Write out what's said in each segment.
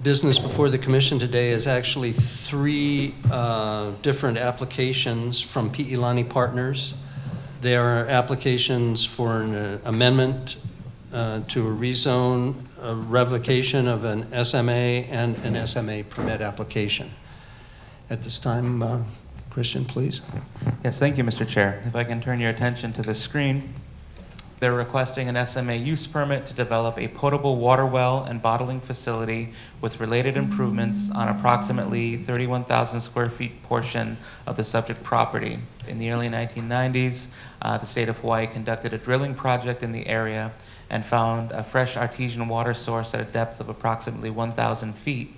business before the commission today is actually three different applications from Pi'ilani Partners. They are applications for an amendment to a rezone, a revocation of an SMA, and an SMA permit application. At this time, Christian, please. Yes, thank you, Mr. Chair. If I can turn your attention to the screen. They're requesting an SMA use permit to develop a potable water well and bottling facility with related improvements on approximately 31,000 square feet portion of the subject property. In the early 1990s, the state of Hawaii conducted a drilling project in the area and found a fresh artesian water source at a depth of approximately 1,000 feet.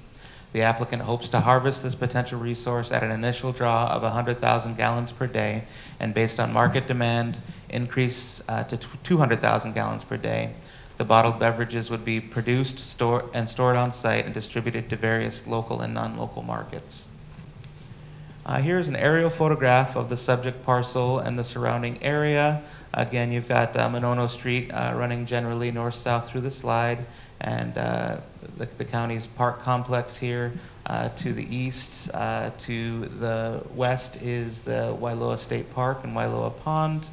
The applicant hopes to harvest this potential resource at an initial draw of 100,000 gallons per day, and based on market demand, increase to 200,000 gallons per day. The bottled beverages would be produced, stored on site and distributed to various local and non-local markets. Here's an aerial photograph of the subject parcel and the surrounding area. Again, you've got Manono Street running generally north-south through the slide, and the county's park complex here. To the east, to the west is the Wailoa State Park and Wailoa Pond.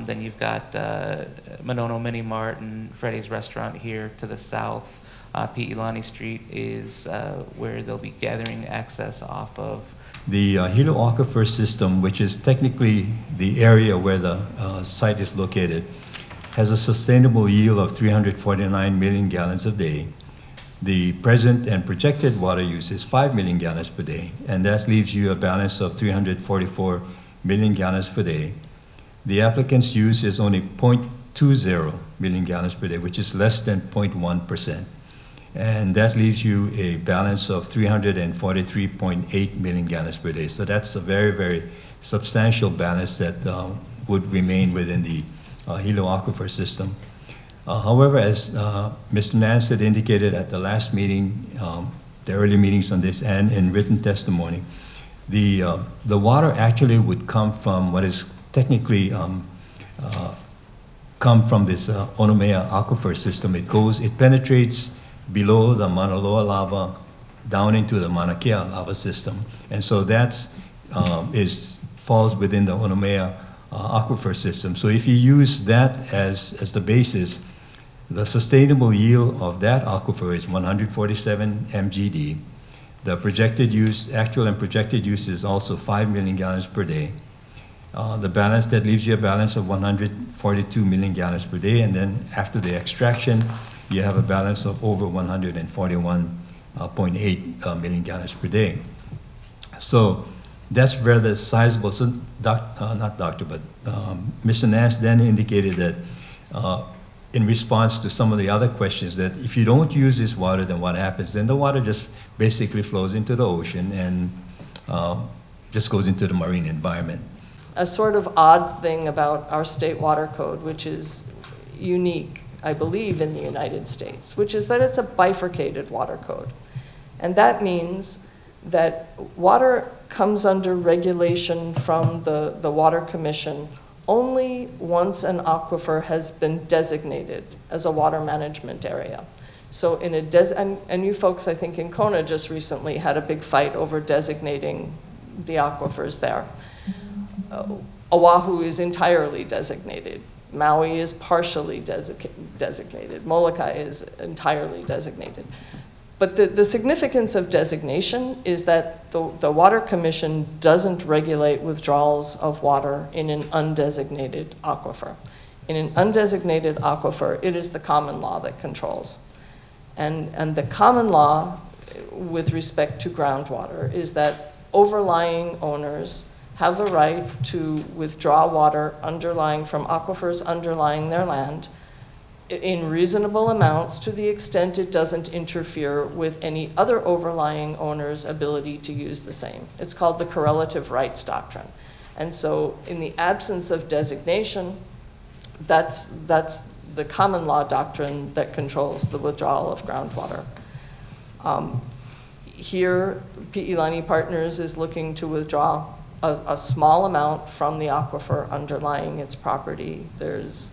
Then you've got Manono Mini Mart and Freddy's Restaurant here to the south. Pi'ilani Street is where they'll be gathering access off of. The Hilo Aquifer system, which is technically the area where the site is located, has a sustainable yield of 349 million gallons a day. The present and projected water use is 5 million gallons per day, and that leaves you a balance of 344 million gallons per day. The applicant's use is only 0.20 million gallons per day, which is less than 0.1%. And that leaves you a balance of 343.8 million gallons per day. So that's a very, very substantial balance that would remain within the Hilo Aquifer system. However, as Mr. Nance had indicated at the last meeting, the early meetings on this, and in written testimony, the water actually would come from what is technically come from this Onomea Aquifer system. It penetrates below the Mauna Loa lava down into the Mauna Kea lava system, and so that's falls within the Onomea aquifer system. So if you use that as the basis, the sustainable yield of that aquifer is 147 mgd. The projected use, actual and projected use, is also 5 million gallons per day. The balance, that leaves you a balance of 142 million gallons per day, and then after the extraction, you have a balance of over 141.8 million gallons per day. So that's rather sizable. So Mr. Nance then indicated that in response to some of the other questions, that if you don't use this water, then what happens? Then the water just basically flows into the ocean and just goes into the marine environment. A sort of odd thing about our state water code, which is unique, I believe, in the United States, which is that it's a bifurcated water code. And that means that water comes under regulation from the Water Commission only once an aquifer has been designated as a water management area. So in and you folks, I think in Kona just recently had a big fight over designating the aquifers there. Oahu is entirely designated. Maui is partially designated. Molokai is entirely designated. But the significance of designation is that the Water Commission doesn't regulate withdrawals of water in an undesignated aquifer. In an undesignated aquifer, it is the common law that controls. And the common law with respect to groundwater is that overlying owners have the right to withdraw water from aquifers underlying their land in reasonable amounts to the extent it doesn't interfere with any other overlying owner's ability to use the same. It's called the correlative rights doctrine. And so in the absence of designation, that's the common law doctrine that controls the withdrawal of groundwater. Here, Pi'ilani Partners is looking to withdraw a small amount from the aquifer underlying its property. There's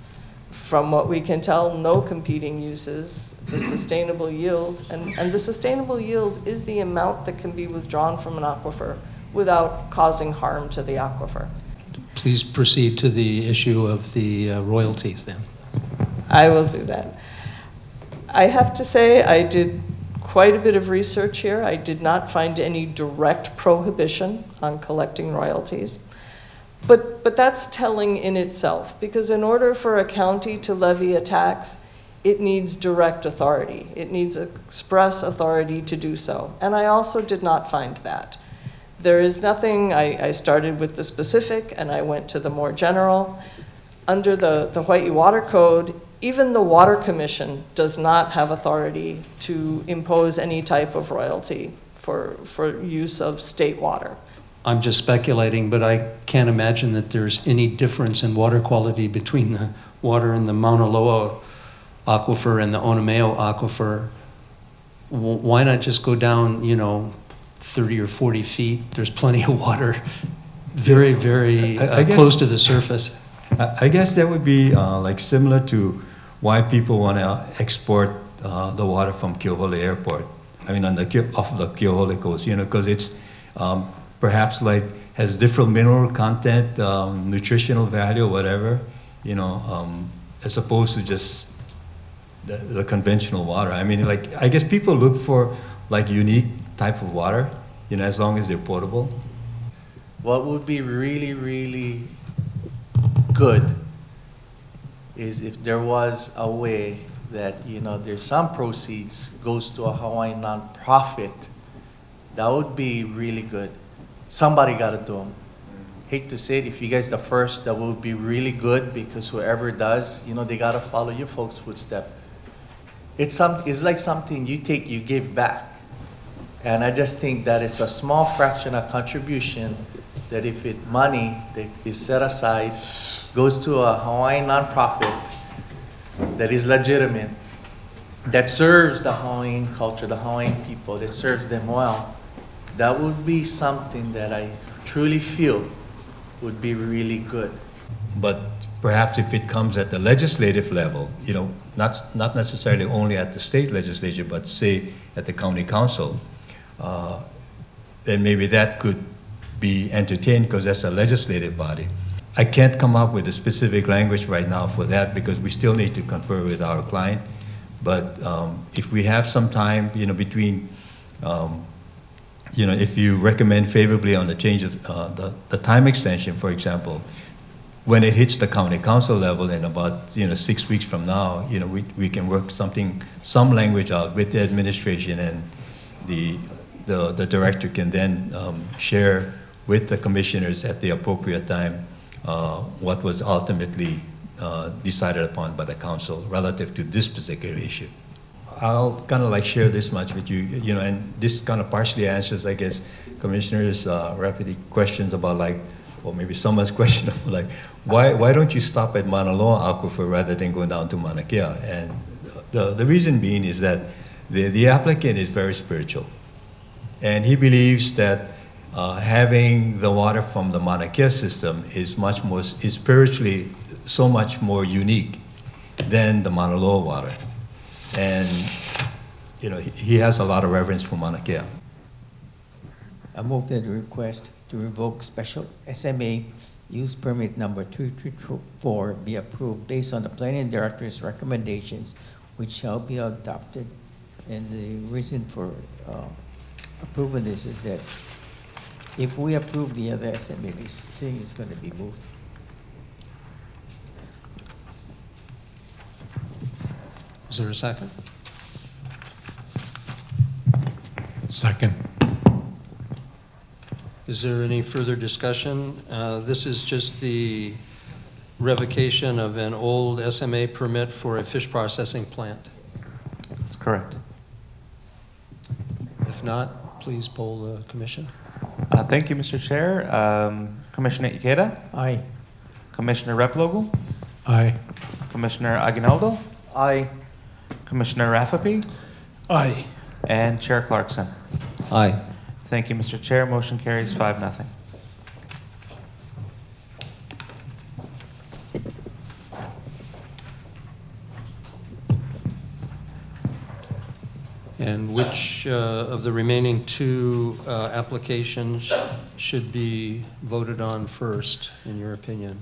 from what we can tell, no competing uses. The sustainable yield, and the sustainable yield is the amount that can be withdrawn from an aquifer without causing harm to the aquifer. Please proceed to the issue of the royalties then. I will do that. I have to say I did quite a bit of research here. I did not find any direct prohibition on collecting royalties. But that's telling in itself, because in order for a county to levy a tax, it needs direct authority. It needs express authority to do so. And I also did not find that. There is nothing, I started with the specific and I went to the more general. Under the Hawaii Water Code, even the Water Commission does not have authority to impose any type of royalty for use of state water. I'm just speculating, but I can't imagine that there's any difference in water quality between the water in the Mauna Loa aquifer and the Onameo aquifer. Why not just go down, 30 or 40 feet? There's plenty of water very, very close to the surface. I guess that would be like similar to why people want to export the water from Keohole Airport. I mean, off the Keohole coast, because it's perhaps like has different mineral content, nutritional value, or whatever, as opposed to just the conventional water. I mean, I guess people look for like unique type of water, as long as they're potable. What would be really, really good is if there was a way that, there's some proceeds goes to a Hawaiian nonprofit. That would be really good. Somebody got to do them. Hate to say it, if you guys the first, that would be really good, because whoever does, they got to follow your folks' footsteps. It's like something you take, you give back. And I just think that it's a small fraction of contribution that if money that is set aside goes to a Hawaiian nonprofit that is legitimate, that serves the Hawaiian culture, the Hawaiian people, that serves them well, that would be something that I truly feel would be really good. But perhaps if it comes at the legislative level, not necessarily only at the state legislature, but say at the county council, then maybe that could be entertained, because that's a legislative body. I can't come up with a specific language right now for that, because we still need to confer with our client. But if we have some time, between, if you recommend favorably on the change of the time extension, for example, when it hits the county council level in about 6 weeks from now, we can work some language out with the administration, and the director can then share with the commissioners at the appropriate time what was ultimately decided upon by the council relative to this particular issue. I'll kind of share this much with you, and this kind of partially answers, I guess, Commissioner's rapid questions about or maybe someone's question of why don't you stop at Mauna Loa aquifer rather than going down to Mauna Kea? And the reason being is that the applicant is very spiritual, and he believes that having the water from the Mauna Kea system is spiritually so much more unique than the Mauna Loa water. And he has a lot of reverence for Mauna Kea. I move that the request to revoke special SMA use permit number 234 be approved based on the planning director's recommendations, which shall be adopted. And the reason for approving this is that if we approve the other SMA, this thing is going to be moved. Is there a second? Second. Is there any further discussion? This is just the revocation of an old SMA permit for a fish processing plant. That's correct. If not, please poll the commission. Thank you, Mr. Chair. Commissioner Ikeda? Aye. Commissioner Replogle? Aye. Commissioner Aguinaldo? Aye. Commissioner Raffapi? Aye. And Chair Clarkson? Aye. Thank you, Mr. Chair. Motion carries 5-0. And which of the remaining two applications should be voted on first, in your opinion?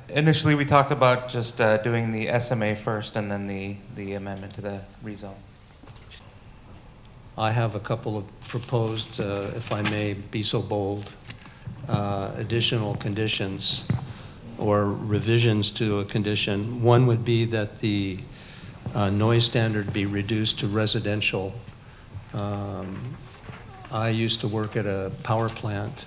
Initially, we talked about just doing the SMA first and then the amendment to the rezone. I have a couple of proposed, if I may be so bold, additional conditions or revisions to a condition. One would be that the noise standard be reduced to residential. I used to work at a power plant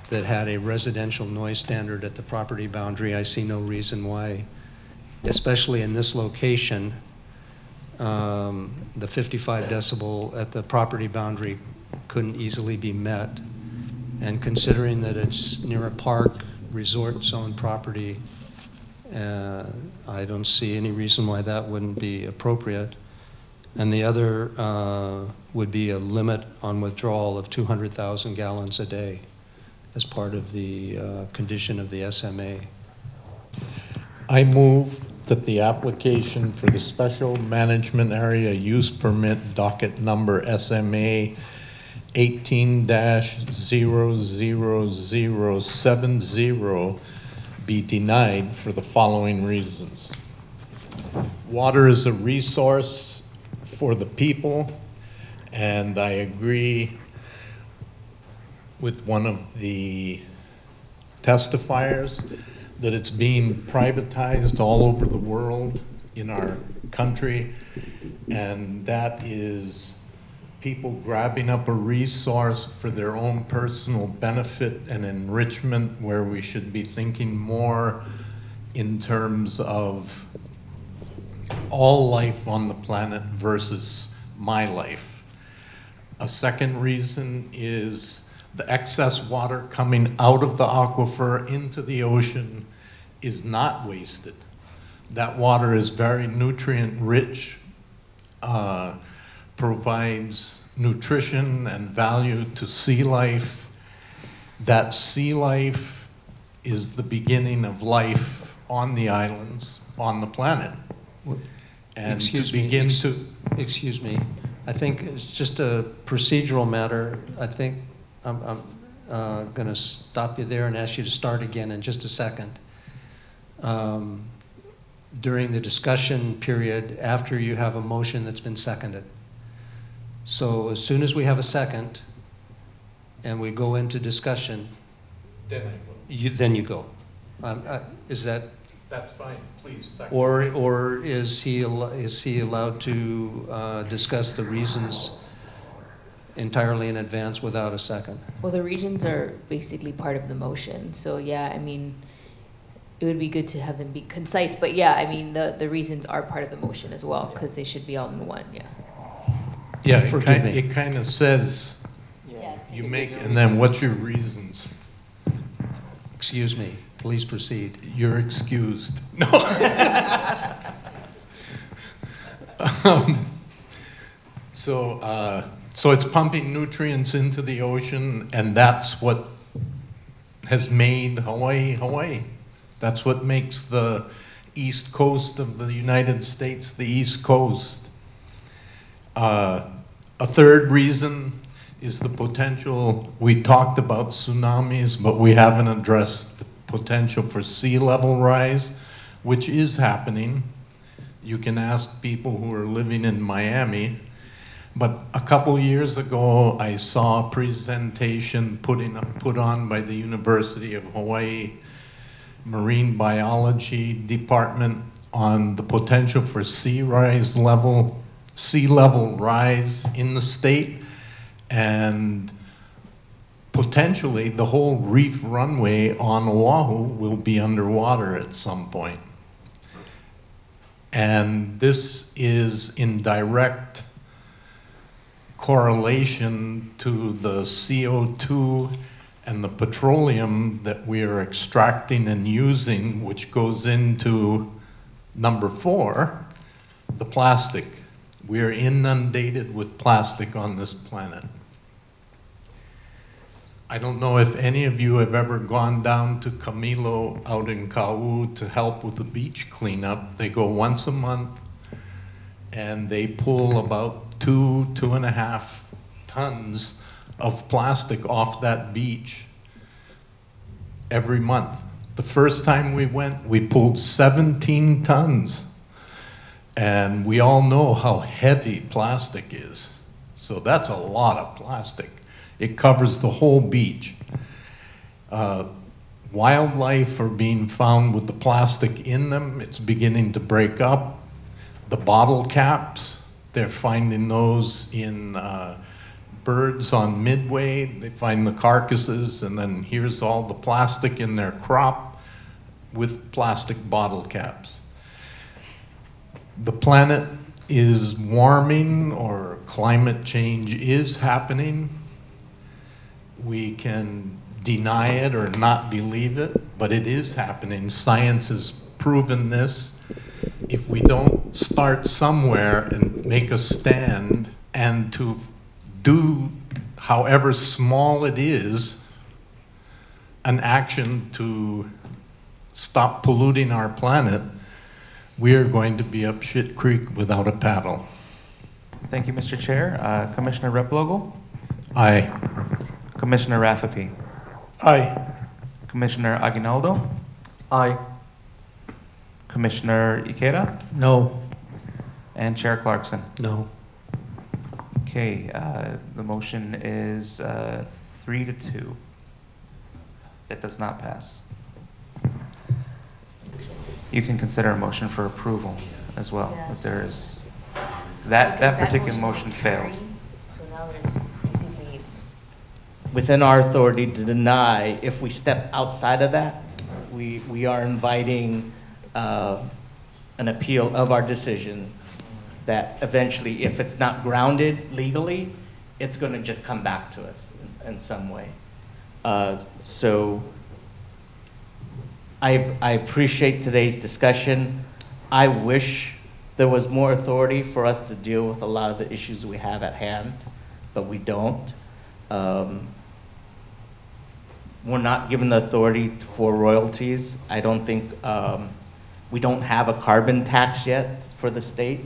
that had a residential noise standard at the property boundary. I see no reason why, especially in this location, the 55 decibel at the property boundary couldn't easily be met. And considering that it's near a park, resort zone property, I don't see any reason why that wouldn't be appropriate. And the other would be a limit on withdrawal of 200,000 gallons a day as part of the condition of the SMA. I move that the application for the special management area use permit docket number SMA 18-00070 be denied for the following reasons. Water is a resource for the people, and I agree with one of the testifiers that it's being privatized all over the world in our country, and that is people grabbing up a resource for their own personal benefit and enrichment, where we should be thinking more in terms of all life on the planet versus my life. A second reason is the excess water coming out of the aquifer into the ocean is not wasted. That water is very nutrient rich, provides nutrition and value to sea life. That sea life is the beginning of life on the islands, on the planet. And Excuse to begin me, to... Excuse me. I think it's just a procedural matter. I think I'm going to stop you there and ask you to start again in just a second. During the discussion period after you have a motion that's been seconded. So as soon as we have a second and we go into discussion, Then I will. then you go. Is that, That's fine, please. Second. or is he allowed to discuss the reasons entirely in advance without a second? Well, the regions are basically part of the motion. So yeah, I mean, it would be good to have them be concise. But yeah, I mean, the reasons are part of the motion as well, because they should be all in one, yeah. Yeah, Forgive me. it kind of says, Yes. you make, and then what's your reasons? Excuse me, please proceed. You're excused. No. So it's pumping nutrients into the ocean, and that's what has made Hawaii, Hawaii. That's what makes the east coast of the United States the east coast. A third reason is the potential. We talked about tsunamis, but we haven't addressed the potential for sea level rise, which is happening. You can ask people who are living in Miami. But a couple years ago, I saw a presentation put on by the University of Hawaii Marine Biology Department on the potential for sea level rise in the state, and potentially the whole reef runway on Oahu will be underwater at some point. And this is in direct correlation to the CO2 and the petroleum that we are extracting and using, which goes into number 4, the plastic. We are inundated with plastic on this planet. I don't know if any of you have ever gone down to Camilo out in Kau to help with the beach cleanup. They go once a month and they pull about two and a half tons of plastic off that beach every month. The first time we went, we pulled 17 tons. And we all know how heavy plastic is. So that's a lot of plastic. It covers the whole beach. Wildlife are being found with the plastic in them. It's beginning to break up. The bottle caps, they're finding those in birds on Midway. They find the carcasses, and then here's all the plastic in their crop with plastic bottle caps. The planet is warming, or climate change is happening. We can deny it or not believe it, but it is happening. Science has proven this. If we don't start somewhere and make a stand, and to do, however small it is, an action to stop polluting our planet, we are going to be up shit creek without a paddle. Thank you, Mr. Chair. Commissioner Replogle? Aye. Commissioner Rafferty? Aye. Commissioner Aguinaldo? Aye. Commissioner Ikeda? No. And Chair Clarkson? No. Okay, the motion is 3-2. That does not pass. You can consider a motion for approval as well, Yeah. if there is, that particular motion failed. carried, So now there's basically it's Within our authority to deny, if we step outside of that, we are inviting an appeal of our decisions that eventually, if it's not grounded legally, it's going to just come back to us in some way. So I appreciate today's discussion. I wish there was more authority for us to deal with a lot of the issues we have at hand, but we don't. We're not given the authority for royalties. I don't think, we don't have a carbon tax yet for the state.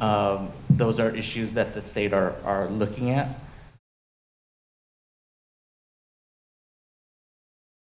Those are issues that the state are looking at.